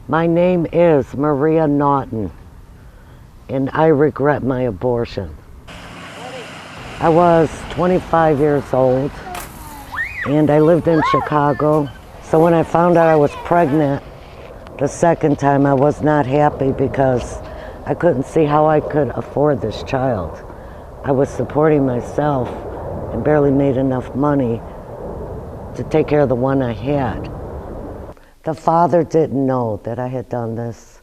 My name is Maria Naughton, and I regret my abortion. I was 25 years old, and I lived in Chicago. So when I found out I was pregnant the second time, I was not happy because I couldn't see how I could afford this child. I was supporting myself and barely made enough money to take care of the one I had. The father didn't know that I had done this,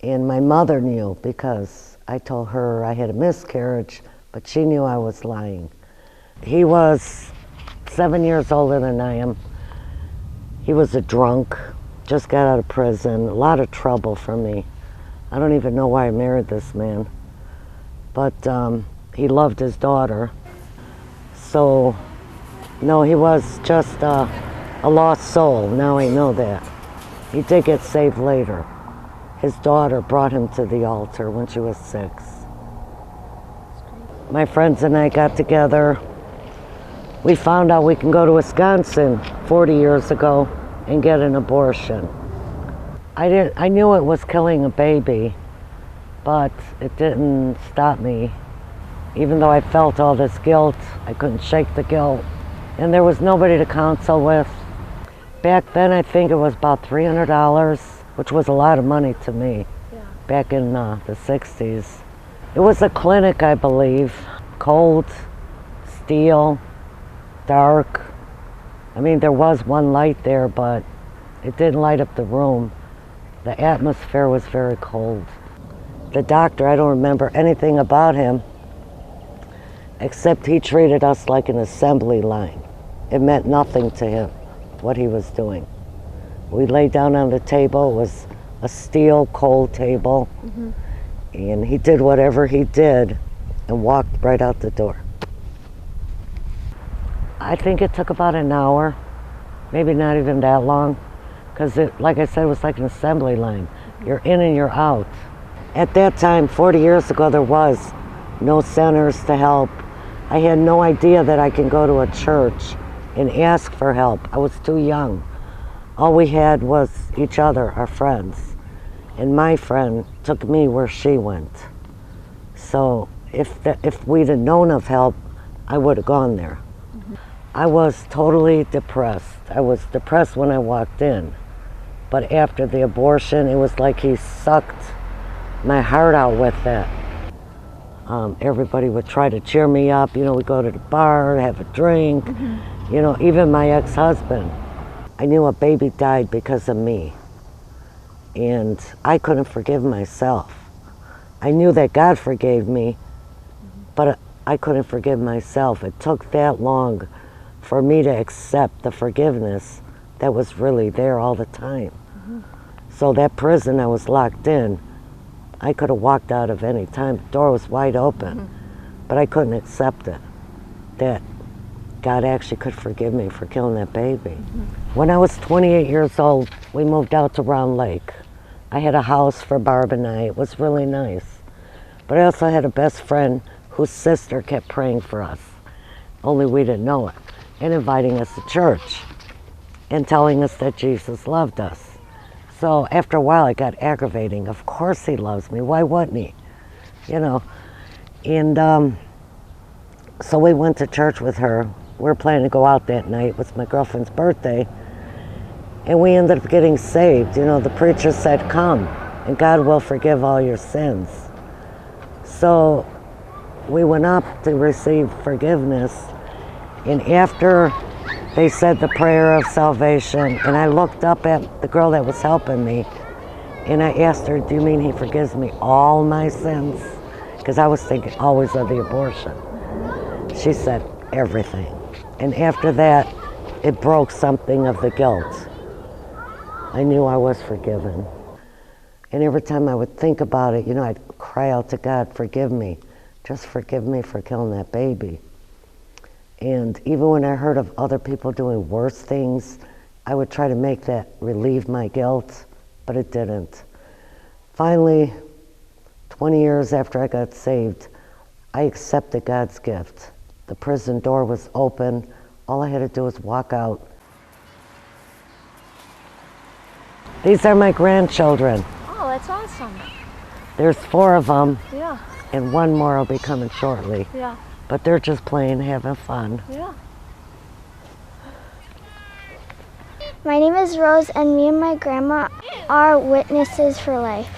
and my mother knew because I told her I had a miscarriage, but she knew I was lying. He was 7 years older than I am. He was a drunk, just got out of prison, a lot of trouble for me. I don't even know why I married this man, but he loved his daughter. So, no, he was just a lost soul. Now I know that. He did get saved later. His daughter brought him to the altar when she was 6. My friends and I got together. We found out we can go to Wisconsin 40 years ago and get an abortion. I knew it was killing a baby, but it didn't stop me. Even though I felt all this guilt, I couldn't shake the guilt. And there was nobody to counsel with. Back then, I think it was about $300, which was a lot of money to me, back in the 60s. It was a clinic, I believe. Cold, steel, dark. I mean, there was one light there, but it didn't light up the room. The atmosphere was very cold. The doctor, I don't remember anything about him, except he treated us like an assembly line. It meant nothing to him, what he was doing. We lay down on the table. It was a steel, cold table. And he did whatever he did and walked right out the door. I think it took about an hour, maybe not even that long, because like I said, it was like an assembly line. You're in and you're out. At that time, 40 years ago, there was no centers to help. I had no idea that I can go to a church and ask for help. I was too young. All we had was each other, our friends. And my friend took me where she went. So if we'd have known of help, I would have gone there. I was totally depressed. I was depressed when I walked in. But after the abortion, it was like he sucked my heart out with that. Everybody would try to cheer me up. You know, we'd go to the bar, have a drink. You know, even my ex-husband. I knew a baby died because of me. And I couldn't forgive myself. I knew that God forgave me, but I couldn't forgive myself. It took that long for me to accept the forgiveness that was really there all the time. So that prison I was locked in, I could have walked out of any time. The door was wide open, but I couldn't accept it, that God actually could forgive me for killing that baby. When I was 28 years old, we moved out to Round Lake. I had a house for Barb and I. It was really nice. But I also had a best friend whose sister kept praying for us, only we didn't know it, and inviting us to church and telling us that Jesus loved us. So after a while, it got aggravating. Of course he loves me. Why wouldn't he? You know. And so we went to church with her. We were planning to go out that night. It was my girlfriend's birthday. And we ended up getting saved. You know, the preacher said, come, and God will forgive all your sins. So we went up to receive forgiveness. And after they said the prayer of salvation, and I looked up at the girl that was helping me, and I asked her, do you mean he forgives me all my sins? Because I was thinking always of the abortion. She said, everything. And after that, it broke something of the guilt. I knew I was forgiven. And every time I would think about it, you know, I'd cry out to God, forgive me. Just forgive me for killing that baby. And even when I heard of other people doing worse things, I would try to make that relieve my guilt, but it didn't. Finally, 20 years after I got saved, I accepted God's gift. The prison door was open. All I had to do was walk out. These are my grandchildren. Oh, that's awesome. There's 4 of them, Yeah, and 1 more will be coming shortly. yeah, But they're just playing, having fun. yeah. My name is Rose, and me and my grandma are witnesses for life.